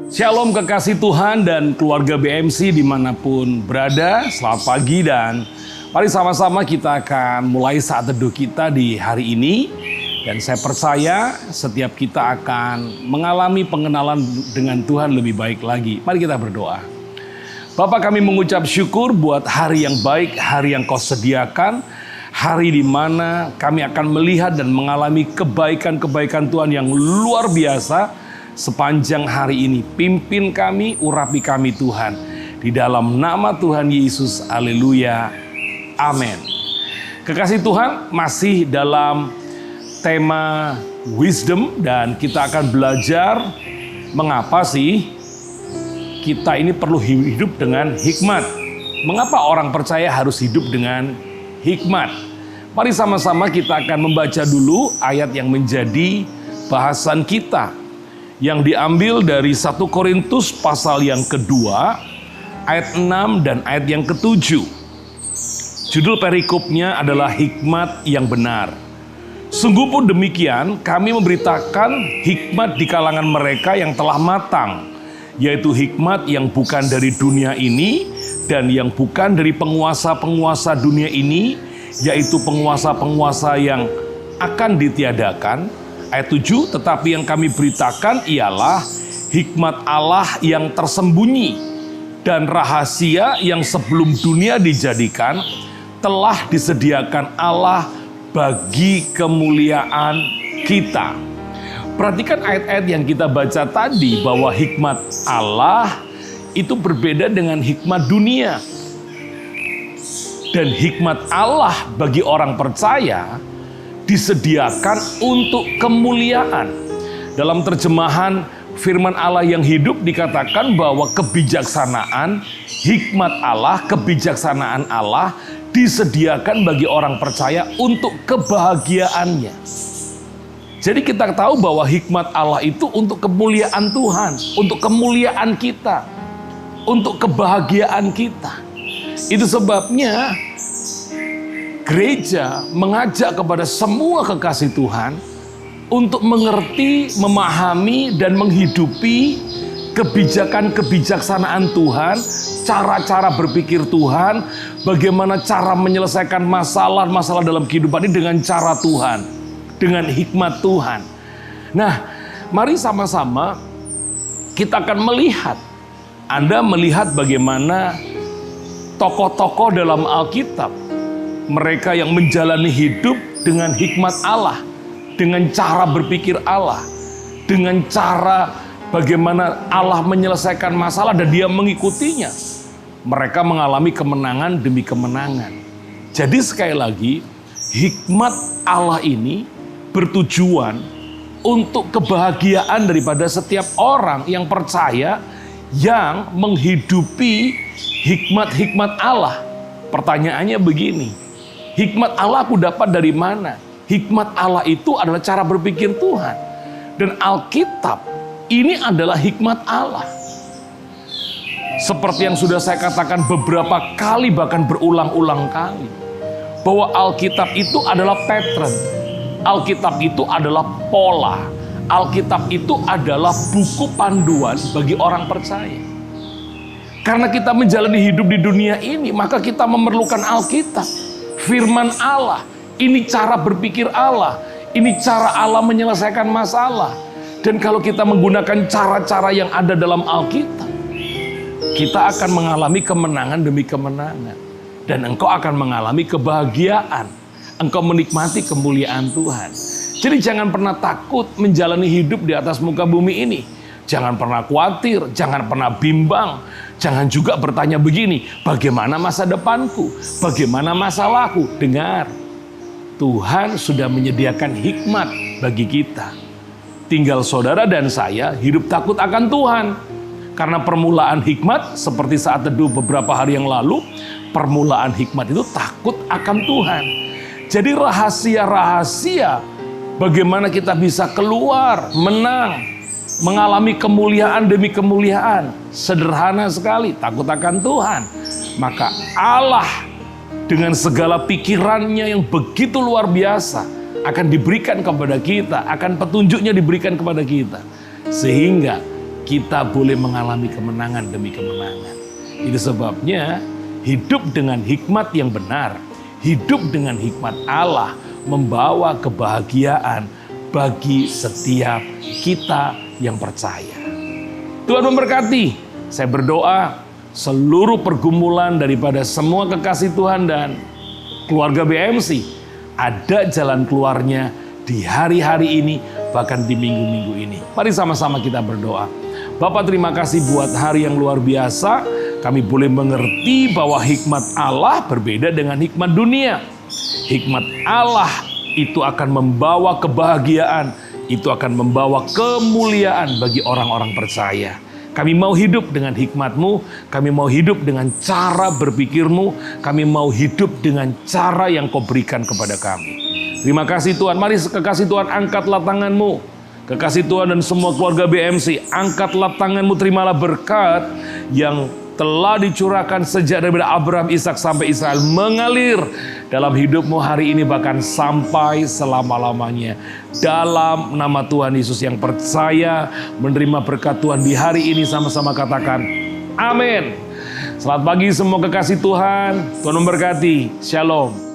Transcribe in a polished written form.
Shalom kekasih Tuhan dan keluarga BMC dimanapun berada, selamat pagi dan mari sama-sama kita akan mulai saat teduh kita di hari ini. Dan saya percaya setiap kita akan mengalami pengenalan dengan Tuhan lebih baik lagi. Mari kita berdoa. Bapa, kami mengucap syukur buat hari yang baik, hari yang Kau sediakan, hari di mana kami akan melihat dan mengalami kebaikan-kebaikan Tuhan yang luar biasa. Sepanjang hari ini, pimpin kami, urapi kami Tuhan. Di dalam nama Tuhan Yesus, haleluya, amin. Kekasih Tuhan, masih dalam tema wisdom dan kita akan belajar mengapa sih kita ini perlu hidup dengan hikmat. Mengapa orang percaya harus hidup dengan hikmat? Mari sama-sama kita akan membaca dulu ayat yang menjadi bahasan kita, yang diambil dari 1 Korintus pasal yang kedua, ayat 6 dan ayat yang ke-7. Judul perikopnya adalah hikmat yang benar. Sungguh pun demikian, kami memberitakan hikmat di kalangan mereka yang telah matang, yaitu hikmat yang bukan dari dunia ini dan yang bukan dari penguasa-penguasa dunia ini, yaitu penguasa-penguasa yang akan ditiadakan. Ayat 7, tetapi yang kami beritakan ialah hikmat Allah yang tersembunyi dan rahasia yang sebelum dunia dijadikan telah disediakan Allah bagi kemuliaan kita. Perhatikan ayat-ayat yang kita baca tadi bahwa hikmat Allah itu berbeda dengan hikmat dunia. Dan hikmat Allah bagi orang percaya disediakan untuk kemuliaan. Dalam terjemahan firman Allah yang hidup dikatakan bahwa kebijaksanaan, hikmat Allah, kebijaksanaan Allah disediakan bagi orang percaya untuk kebahagiaannya. Jadi kita tahu bahwa hikmat Allah itu untuk kemuliaan Tuhan, untuk kemuliaan kita, untuk kebahagiaan kita. Itu sebabnya gereja mengajak kepada semua kekasih Tuhan untuk mengerti, memahami, dan menghidupi kebijaksanaan Tuhan, cara-cara berpikir Tuhan, bagaimana cara menyelesaikan masalah-masalah dalam kehidupan ini dengan cara Tuhan, dengan hikmat Tuhan. Nah, mari sama-sama kita akan melihat, Anda melihat bagaimana tokoh-tokoh dalam Alkitab, mereka yang menjalani hidup dengan hikmat Allah, dengan cara berpikir Allah, dengan cara bagaimana Allah menyelesaikan masalah dan dia mengikutinya. Mereka mengalami kemenangan demi kemenangan. Jadi sekali lagi, hikmat Allah ini bertujuan untuk kebahagiaan daripada setiap orang yang percaya, yang menghidupi hikmat-hikmat Allah. Pertanyaannya begini, hikmat Allah aku dapat dari mana? Hikmat Allah itu adalah cara berpikir Tuhan. Dan Alkitab ini adalah hikmat Allah. Seperti yang sudah saya katakan beberapa kali, bahkan berulang-ulang kali, bahwa Alkitab itu adalah pattern. Alkitab itu adalah pola. Alkitab itu adalah buku panduan bagi orang percaya. Karena kita menjalani hidup di dunia ini, maka kita memerlukan Alkitab. Firman Allah, ini cara berpikir Allah, ini cara Allah menyelesaikan masalah. Dan kalau kita menggunakan cara-cara yang ada dalam Alkitab, kita akan mengalami kemenangan demi kemenangan. Dan engkau akan mengalami kebahagiaan. Engkau menikmati kemuliaan Tuhan. Jadi jangan pernah takut menjalani hidup di atas muka bumi ini. Jangan pernah khawatir, jangan pernah bimbang. Jangan juga bertanya begini, bagaimana masa depanku? Bagaimana masalahku? Dengar, Tuhan sudah menyediakan hikmat bagi kita. Tinggal saudara dan saya hidup takut akan Tuhan. Karena permulaan hikmat, seperti saat teduh beberapa hari yang lalu, permulaan hikmat itu takut akan Tuhan. Jadi rahasia-rahasia bagaimana kita bisa keluar, menang, mengalami kemuliaan demi kemuliaan. Sederhana sekali, takut akan Tuhan. Maka Allah dengan segala pikirannya yang begitu luar biasa akan diberikan kepada kita, akan petunjuknya diberikan kepada kita. Sehingga kita boleh mengalami kemenangan demi kemenangan. Itu sebabnya hidup dengan hikmat yang benar, hidup dengan hikmat Allah membawa kebahagiaan bagi setiap kita yang percaya. Tuhan memberkati. Saya berdoa seluruh pergumulan daripada semua kekasih Tuhan dan keluarga BMC ada jalan keluarnya di hari-hari ini, bahkan di minggu-minggu ini. Mari sama-sama kita berdoa. Bapak, terima kasih buat hari yang luar biasa. Kami boleh mengerti bahwa hikmat Allah berbeda dengan hikmat dunia. Hikmat Allah itu akan membawa kebahagiaan, itu akan membawa kemuliaan bagi orang-orang percaya. Kami mau hidup dengan hikmat-Mu, kami mau hidup dengan cara berpikir-Mu, kami mau hidup dengan cara yang Kau berikan kepada kami. Terima kasih Tuhan. Mari kekasih Tuhan, angkatlah tangan-Mu. Kekasih Tuhan dan semua keluarga BMC, angkatlah tangan-Mu, terimalah berkat yang telah dicurahkan sejak daripada Abraham, Ishak sampai Israel mengalir dalam hidupmu hari ini, bahkan sampai selama-lamanya. Dalam nama Tuhan Yesus, yang percaya menerima berkat Tuhan di hari ini sama-sama katakan amin. Selamat pagi semua kekasih Tuhan. Tuhan memberkati. Shalom.